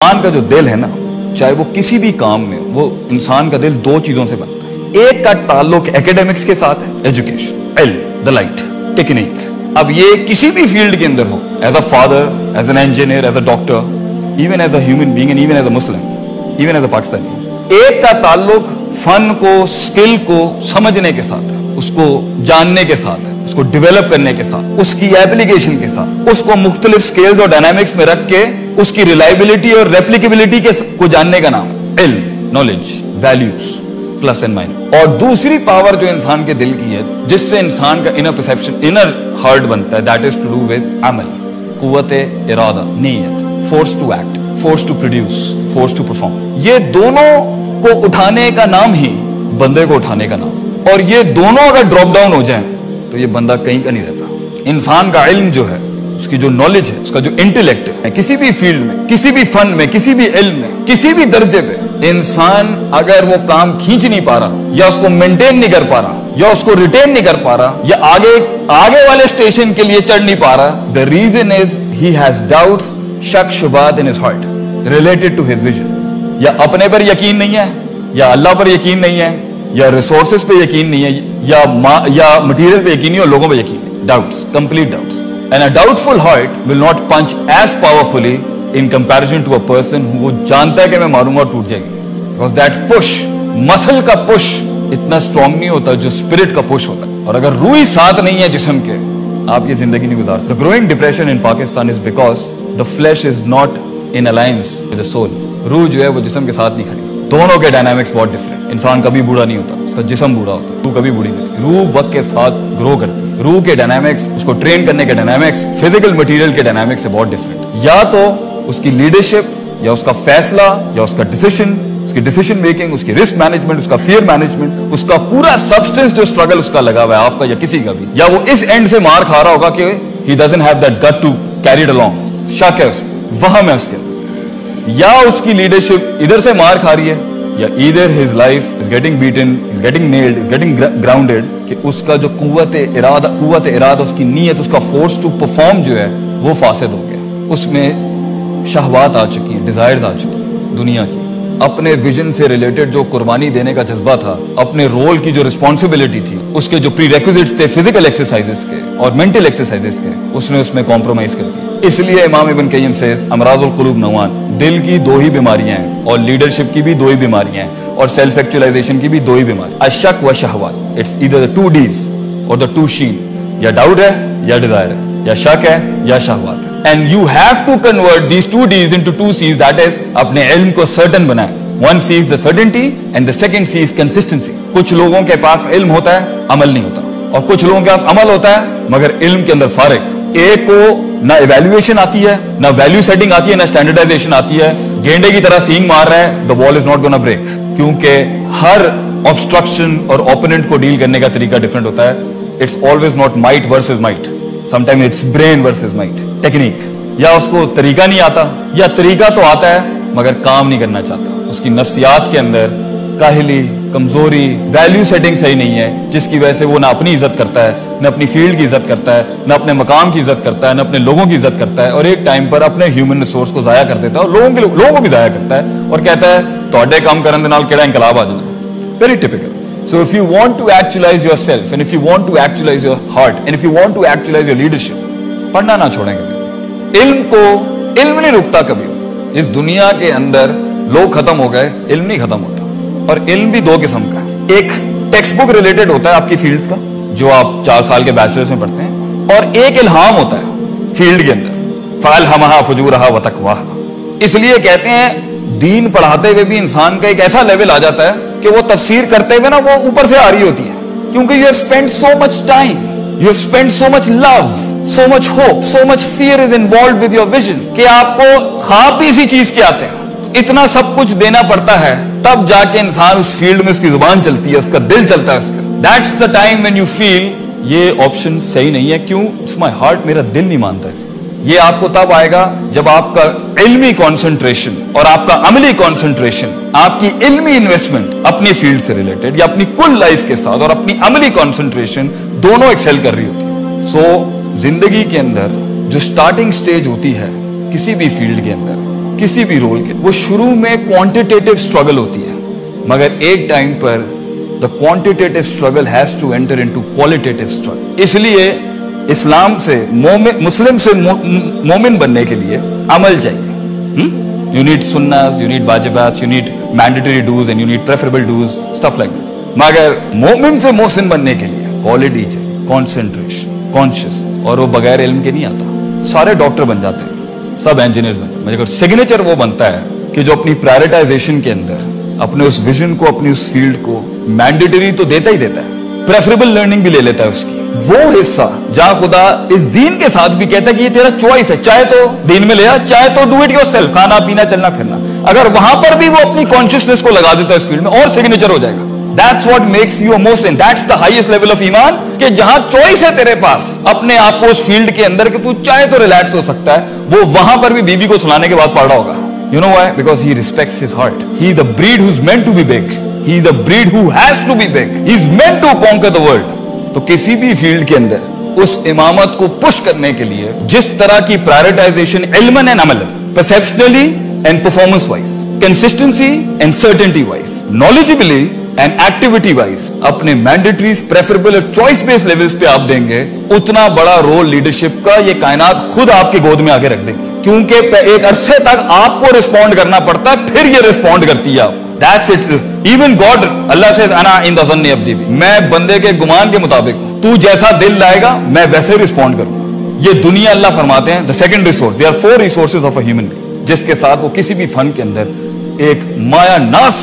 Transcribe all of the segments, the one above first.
इंसान का जो दिल है ना, चाहे वो किसी भी काम में, वो इंसान का दिल दो चीजों से बनता है। एक का ताल्लुक एकेडमिक्स के साथ है, एजुकेशन, इल्म, द लाइट, टेक्निक। अब ये किसी भी फील्ड के अंदर हो, as a father, as an engineer, as a doctor, even as a human being and even as a Muslim, even as a Pakistani. एक का ताल्लुक फन को, स्किल को समझने के साथ है, उसको जानने के साथ है, उसको डेवलप करने के साथ, उसकी एप्लीकेशन के साथ, उसको मुख्तलिफ स्केल्स और डायनामिक्स में रख के उसकी रिलायबिलिटी और रेप्लिकेबिलिटी को जानने का नाम है इल्म, knowledge, values, plus and minus. और दूसरी पावर जो इंसान के दिल की है, जिससे इंसान का इनर परसेप्शन, इनर हार्ट बनता है, that is to do with अमल, कुव्वते इरादा, नीयत, force to act, force to produce, force to perform. ये दोनों को उठाने का नाम ही बंदे को उठाने का नाम। और ये दोनों अगर ड्रॉप डाउन हो जाए तो ये बंदा कहीं का नहीं रहता। इंसान का इल्म जो है, उसकी जो नॉलेज है, उसका जो इंटेलेक्ट है, किसी भी फील्ड में, किसी भी फन में, किसी भी इल्म में, किसी भी दर्जे पे इंसान अगर वो काम खींच नहीं पा रहा, या उसको मेंटेन नहीं कर पा रहा, या उसको रिटेन नहीं कर पा रहा, या आगे वाले स्टेशन के लिए चढ़ नहीं पा रहा, the reason is he has doubts, शक शुबात in his heart related to his vision. या अपने पर यकीन नहीं है, या अल्लाह पर यकीन नहीं है, या रिसोर्सेज पे यकीन नहीं है, या मटीरियल पे यकीन नहीं, और लोगों पे यकीन नहीं। Doubts, complete doubts. And a doubtful heart will not punch as powerfully in comparison to a person who वो जानता है कि मैं मारूंगा और टूट जाएगी। Because that push, मसल का पुश इतना स्ट्रॉन्ग नहीं होता जो स्पिरिट का पुश होता है। और अगर रूह ही साथ नहीं है जिस्म के, आप ये जिंदगी नहीं गुजार सकते। The growing depression in Pakistan is because the flesh is not in alliance with the soul। रूह जो है वो जिस्म के साथ नहीं खड़ी। दोनों के डायनामिक्स बहुत डिफरेंट। इंसान कभी बूढ़ा नहीं होता, उसका जिस्म बूढ़ा होता है, रूह कभी बूढ़ी नहीं होती। रूह वक्त के साथ ग्रो करती है। रूह के डायनामिक्स, उसको ट्रेन करने के डायनामिक्स, फिजिकल मटेरियल के डायनामिक्स से बहुत डिफरेंट। या तो उसकी लीडरशिप, या उसका फैसला, या उसका डिसीजन, उसकी डिसीजन मेकिंग, उसकी रिस्क मैनेजमेंट, उसका फियर मैनेजमेंट, उसका पूरा सब्सटेंस जो स्ट्रगल उसका लगा हुआ है, आपका या किसी का भी, या वो इस एंड से मार खा रहा होगा कि he doesn't have that gut to carry it along. शक है उसमें, वहम है उसके अंदर। या उसकी लीडरशिप इधर से मार खा रही है, या either his life is getting beaten, is getting nailed, is getting grounded, कि उसका जो कुव्वत इरादा, उसकी नीयत, उसका फोर्स टू परफॉर्म जो है वो फासिद हो गया। उसमें शहवात आ चुकी हैं, डिजायर्स आ चुकी हैं दुनिया की। अपने विजन से रिलेटेड जो कुर्बानी देने का जज्बा था, अपने रोल की जो रिस्पॉन्सिबिलिटी थी, उसके जो प्रीरेक्विजिट्स थे फिजिकल एक्सरसाइजेस के और मेंटल एक्सरसाइजेस के, उसने उसमें कॉम्प्रोमाइज कर दिया। इसलिए इमाम इब्न क़य्यिम सेज अमराजुल क़ुलूब नौआन, दिल की दो ही बीमारियां हैं, और लीडरशिप की भी दो ही बीमारियां हैं, और सेल्फ एक्चुअलाइजेशन की भी दो ही बीमारी, अशक व शहवात। इट्स ईदर द 2 Ds और द 2 शीन। या डाउट है, या डिजायर है, या शक है, या शहवात है। And you have to convert these 2 Ds into 2 Cs, that is अपने इल्म को सर्टन बनाए। 1 C is the certainty and the second C is consistency। कुछ लोगों के पास इल्म होता है, अमल नहीं होता, और कुछ लोगों के पास अमल होता है मगर इल्म के अंदर फारिग। एक को ना इवैल्यूएशन आती है, ना वैल्यू सेटिंग आती है, ना स्टैंडर्डाइजेशन आती है, गेंडे की तरह सींग मार रहा है, the wall is not gonna break. क्योंकि हर ऑब्स्ट्रक्शन और ओपोनेंट को डील करने का तरीका डिफरेंट होता है। It's always not might versus might, sometime it's brain versus might. Technique, या उसको तरीका नहीं आता, या तरीका तो आता है मगर काम नहीं करना चाहता। उसकी नफ्सियात के अंदर काहिली, कमजोरी, वैल्यू सेटिंग सही नहीं है, जिसकी वजह से वो ना अपनी इज्जत करता है, ना अपनी फील्ड की इज्जत करता है, ना अपने मकाम की इज्जत करता है, ना अपने लोगों की इज्जत करता है, और एक टाइम पर अपने ह्यूमन रिसोर्स को जाया कर देता है, और लोगों को भी जाया करता है, और कहता है तोड़े काम करने दे नाल केड़ा इनकलाब आ जाना। Very typical. So if you want to actualize yourself, and if you want to actualize your heart, and if you want to actualize your leadership, पढ़ना ना छोड़ेंगे। इल्म नहीं रुकता कभी। इस दुनिया के अंदर लोग खत्म हो गए, इल्म नहीं खत्म होता। और इल्म भी दो किस्म का है। एक टेक्स्ट बुक रिलेटेड होता है आपकी फील्ड्स का, जो आप 4 साल के बैचलर्स में पढ़ते हैं, और एक इल्हाम होता है फील्ड के अंदर, फ़अल्हमहा फ़ुजूरहा व तक़वाहा। इसलिए कहते हैं दीन पढ़ाते हुए भी इंसान का एक ऐसा लेवल आ जाता है कि वो तफसीर करते हुए ना वो ऊपर से आ रही होती है, क्योंकि you have spent so much time, you have spent so much love, so much hope, so much fear is involved with your vision, कि आपको ख्वाब भी इसी चीज के आते हैं। इतना सब कुछ देना पड़ता है, तब जाके इंसान उस फील्ड में उसकी जुबान चलती है, उसका दिल चलता है उसका। That's the time when you feel ये ऑप्शन सही नहीं है। क्यों? It's my heart, मेरा दिल नहीं मानता इसको। ये आपको तब आएगा जब आपका इल्मी कॉन्सेंट्रेशन और आपका अमली कॉन्सेंट्रेशन, आपकी इल्मी इन्वेस्टमेंट अपनी फील्ड से रिलेटेड या अपनी कुल लाइफ के साथ, और अपनी अमली कॉन्सेंट्रेशन दोनों एक्सेल कर रही होती है। सो जिंदगी के अंदर जो स्टार्टिंग स्टेज होती है किसी भी फील्ड के अंदर, किसी भी रोल के, वो शुरू में क्वांटिटेटिव स्ट्रगल होती है, मगर एक टाइम पर the quantitative struggle has to enter into qualitative struggle. इसलिए इस्लाम से मुस्लिम से मोमिन बनने के लिए अमल चाहिए। You need sunnahs, you need wajibats, you need mandatory dues and you need preferable dues, stuff like that. मगर मोमिन से मोहसिन बनने के लिए क्वालिटी चाहिए, कंसंट्रेशन, कॉन्शियस, और वो बगैर इल्म के नहीं आता। सारे डॉक्टर बन जाते हैं, सब इंजीनियर्स बन जाते हैं, मगर सिग्नेचर वो बनता है कि जो अपनी प्रायोरिटाइजेशन के अंदर अपने उस विजन को, अपनी उस फील्ड को मैंडेटरी तो देता ही देता है, प्रेफरेबल लर्निंग भी ले लेता है उसकी। वो हिस्सा जहां खुदा इस दीन के साथ भी कहता है कि ये तेरा चॉइस है, चाहे तो दीन में ले आ, चाहे तो डू इट योरसेल्फ, खाना पीना चलना फिरना, अगर वहां पर भी वो अपनी कॉन्शियसनेस को लगा देता है इस फील्ड में, और सिग्नेचर हो जाएगा। That's what makes you a Muslim. That's the highest level of ईमान, कि जहां चॉइस है तेरे पास अपने आप को उस फील्ड के अंदर कि तू चाहे तो रिलैक्स हो सकता है, वो वहां पर भी बीबी को सुनाने के बाद पढ़ रहा होगा। You know why? Because he respects his heart. He is a breed who's meant to be big. He is a breed who has to be big. He is meant to conquer the world. तो किसी भी field के अंदर उस इमामत को push करने के लिए जिस तरह की प्रायोरिटाइजेशन इल्मन एंड अमलन, perceptionally and performance wise, consistency and certainty wise, knowledgeably and activity wise अपने मैंडेटरीज, प्रेफरेबल और चॉइस बेस्ड लेवल्स पे आप देंगे, उतना बड़ा रोल लीडरशिप का ये कायनात खुद आपकी गोद में आके रख देगी। क्योंकि एक अरसे तक आपको रिस्पॉन्ड करना पड़ता है, फिर ये रिस्पॉन्ड करती है आपको। That's it. Even God, Allah says, "Ana inda zanni abdi bi." मैं बंदे के गुमान के मुताबिक हूं, तू जैसा दिल लाएगा मैं वैसे रिस्पॉन्ड करूंगा। ये दुनिया अल्लाह फरमाते हैं, the second resource, there are 4 resources of a human being, जिसके साथ वो किसी भी फन के अंदर एक माया नाज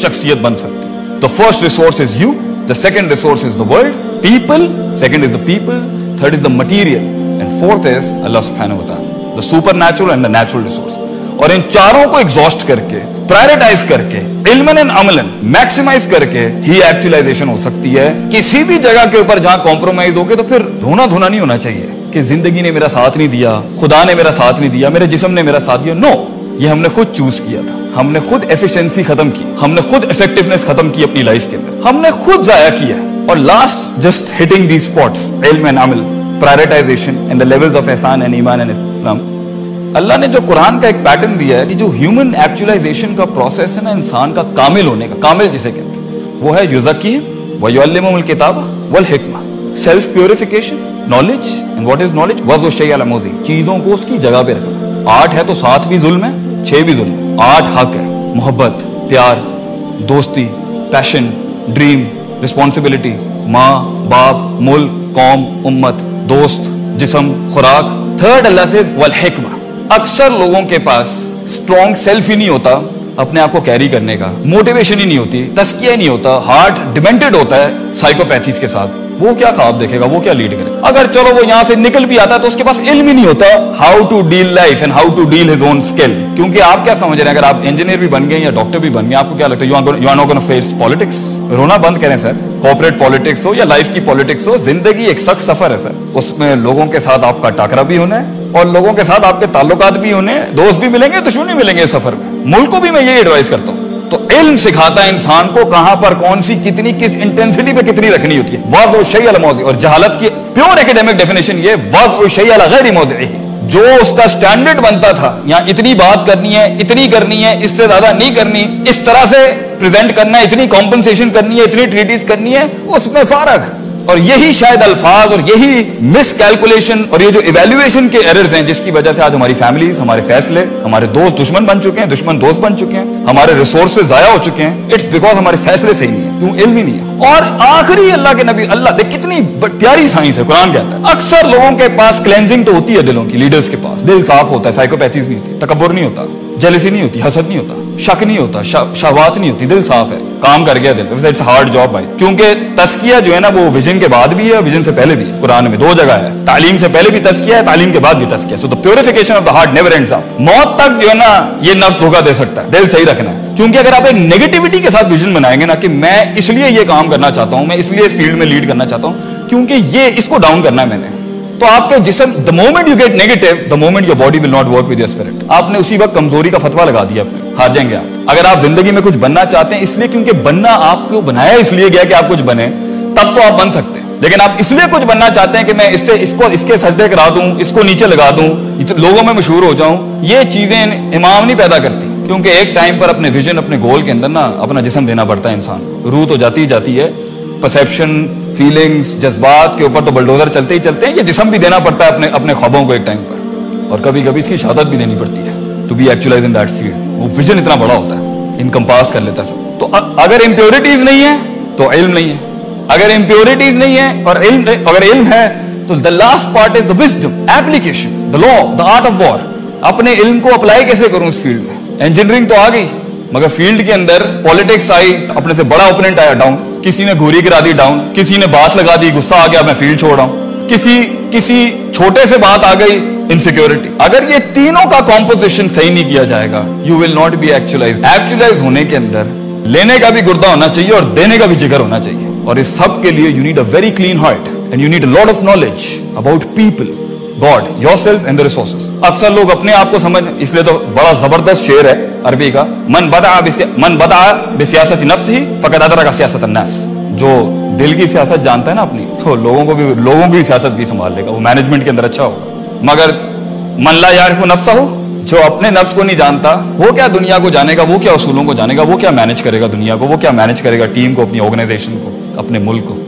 शख्सियत बन सकती है। The first resource is you, the second resource is the world, people, second is the people, third is the material, and fourth is Allah subhanahu wa ta'ala, the supernatural and the natural resource। और इन चारों को exhaust करके, prioritise करके, इल्मन and Amlan maximise करके ही actualisation हो सकती है। किसी भी जगह के ऊपर जहां कॉम्प्रोमाइज हो गए तो फिर रोना धोना नहीं होना चाहिए कि जिंदगी ने मेरा साथ नहीं दिया, खुदा ने मेरा साथ नहीं दिया, मेरे जिस्म ने मेरा साथ दिया। नो, ये हमने खुद चूज किया था, हमने खुद एफिशिएंसी खत्म की, हमने खुद इफेक्टिवनेस खत्म की अपनी लाइफ के अंदर, हमने खुद जाया किया। और last just hitting the spots, इल्म एंड अमल, prioritization and the levels of एहसान एंड ईमान एंड इस्लाम। अल्लाह ने जो कुरान का एक पैटर्न दिया है कि जो ह्यूमन एक्चुअलाइजेशन का प्रोसेस है ना, इंसान का कामिल होने का, कामिल जिसे कहते हैं, वो है युज़क्की व युअल्लिमुहुल किताब वल हिकमा, self purification, knowledge. And what is knowledge? वज़्उ शै अला मौज़ी, चीजों को उसकी जगह पे रखना। 8 है तो 7 भी जुल्म है, 6 भी जुल्म है। 8 हक है, मोहब्बत, प्यार, दोस्ती, पैशन, ड्रीम, रिस्पॉन्सिबिलिटी, माँ बाप, मुल्क, कौम, उम्मत, दोस्त, जिस्म, खुराक। थर्ड अल्लाह से वल हिकमा। अक्सर लोगों के पास स्ट्रॉन्ग सेल्फ ही नहीं होता अपने आप को कैरी करने का, मोटिवेशन ही नहीं होती, तस्किया ही नहीं होता, हार्ट डिमेंटेड होता है साइकोपैथीज के साथ। वो क्या ख्वाब देखेगा, वो क्या लीड करेगा? अगर चलो वो यहां से निकल भी आता है तो उसके पास इल्म ही नहीं होता how to deal life and how to deal his own skill. क्योंकि आप क्या समझ रहे हैं, अगर आप इंजीनियर भी बन गए या डॉक्टर भी बन गए, आपको क्या लगता है you are not gonna face politics? रोना बंद करें सर, कॉर्पोरेट पॉलिटिक्स हो या लाइफ की पॉलिटिक्स हो, जिंदगी एक सख्त सफर है सर। उसमें लोगों के साथ आपका टाकरा भी होना है और लोगों के साथ आपके ताल्लुकात भी होने, दोस्त भी मिलेंगे, दुश्मन भी मिलेंगे इस सफर में। मुल्क को भी मैं ये एडवाइस करता हूँ। तो इल्म सिखाता है इंसान को कहां पर कौन सी कितनी किस इंटेंसिटी पे कितनी रखनी होती है। वज़्उ शै अला मौज़ी, और जहालत की प्योर एकेडमिक डेफिनेशन ये वज़्उ शै अला गैरि मौज़िही, जो उसका स्टैंडर्ड बनता था, यहाँ इतनी बात करनी है, इतनी करनी है, इससे ज्यादा नहीं करनी, इस तरह से प्रेजेंट करना है, इतनी कॉम्पनसेशन करनी है, इतनी ट्रीटीज करनी है, उसमें फारग। और यही शायद अल्फाज और यही मिस कैलकुलेशन और ये जो इवैल्यूएशन के एरर्स हैं जिसकी वजह से आज हमारी फैमिलीज, हमारे फैसले, हमारे दोस्त दुश्मन बन चुके हैं, दुश्मन दोस्त बन चुके हैं, हमारे रिसोर्सेज जाया हो चुके हैं। इट्स बिकॉज हमारे फैसले सही नहीं है, क्यों? इल्म ही नहीं है। और आखिरी अल्लाह के नबी, अल्लाह देख कितनी प्यारी साइंस है, कुरान कहता है अक्सर लोगों के पास क्लेंजिंग तो होती है दिलों की, लीडर्स के पास दिल साफ होता है, साइकोपैथीज नहीं होती, तकब्बुर नहीं होता, जेलसी नहीं होती, हसद नहीं होता, शक नहीं होता, शहवात नहीं होती, दिल साफ है, काम कर गया दिल। इट्स हार्ड जॉब भाई, क्योंकि तस्किया जो है ना वो विजन के बाद भी है, विजन से पहले भी है। कुरान में 2 जगह है, तालीम से पहले भी तस्किया है, तालीम के बाद भी तस्किया। So the purification of the heart never ends up. मौत तक जो है ना ये नफ्स धोखा दे सकता है, दिल सही रखना है। क्योंकि अगर आप एक नेगेटिविटी के साथ विजन बनाएंगे ना कि मैं इसलिए ये काम करना चाहता हूं, मैं इसलिए इस फील्ड में लीड करना चाहता हूं क्योंकि ये इसको डाउन करना है मैंने, तो आपके जिस्म, the moment you get negative, the moment your body will not work with your spirit. आपने उसी वक्त कमजोरी का फतवा लगा दिया अपने, हार जाएंगे आप। अगर आप जिंदगी में कुछ बनना चाहते हैं इसलिए, क्योंकि बनना आपको बनाया इसलिए गया कि आप कुछ बने, तब तो आप बन सकते हैं। لیکن آپ اس لیے کچھ بننا چاہتے ہیں کہ میں اس کے سجدے کرا دوں, اس کو نیچے لگا دوں, لوگوں میں مشہور ہو جاؤں. یہ چیزیں امام نہیں پیدا کرتی, کیونکہ ایک ٹائم پر اپنے ویژن, اپنے گول کے اندر نا اپنا جسم دینا پڑتا ہے انسان کو. روح تو جاتی ہے, پرسیپشن, فیلنگز, جذبات کے اوپر تو بلڈوزر چلتے ہی چلتے ہیں. یہ جسم بھی دینا پڑتا ہے اپنے خوابوں کو ایک ٹائم پر, اور کبھی کبھی اس کی شہادت بھی دینی پڑتی ہے to be actualized in that field. وہ ویژن اتنا بڑا ہوتا ہے, انکمپاس کر لیتا ہے سب. تو اگر امپیورٹیز نہیں ہے تو علم نہیں ہے. اگر امپیورٹیز نہیں ہے اور اگر علم ہے تو the last part is the wisdom, application, the law, the art of war. اپنے علم کو اپلائی کیسے کروں اس فیلڈ میں. انجینئرنگ تو آ گئی, مگر فیلڈ کے اندر پالیٹکس آئی, اپنے سے بڑا اوپوننٹ آیا ڈاؤن, کسی نے گھوری کرا دی ڈاؤن, کسی نے بات لگا دی, غصہ آ گیا میں فیلڈ چھوڑ رہا ہوں, کسی چھوٹے سے بات آ گئی, انسیکیورٹی. اگر یہ تینوں کا کمپوزیشن صحیح نہیں کیا جائے گا, you will not be actualize. Actualize ہونے کے اندر لینے کا بھی گردہ ہونا چاہیے اور دینے کا بھی جگر ہونا چاہیے, اور اس سب کے لیے you need a very clean heart and you need a lot of knowledge about people, God, yourself and the resources. اکثر لوگ اپنے آپ کو سمجھ, اس لیے تو بڑا زبردست شعر ہے عربی کا, من بدع بسیاست نفسہ فقد ادرک سیاست الناس. جو دل کی سیاست جانتا ہے نا اپنی, تو لوگوں کی سیاست بھی سنبھال لے گا, وہ مینجمنٹ کے اندر اچھا ہوگا. مگر من لا یعرف نفسہ, جو اپنے نفس کو نہیں جانتا, وہ کیا دنیا کو جانے گا, وہ کیا اصولوں کو جانے گا, وہ کیا مینج کرے گا دنیا کو, وہ کیا مینج کرے گا ٹیم کو, اپنی آرگنائزیشن کو, اپنے ملک کو.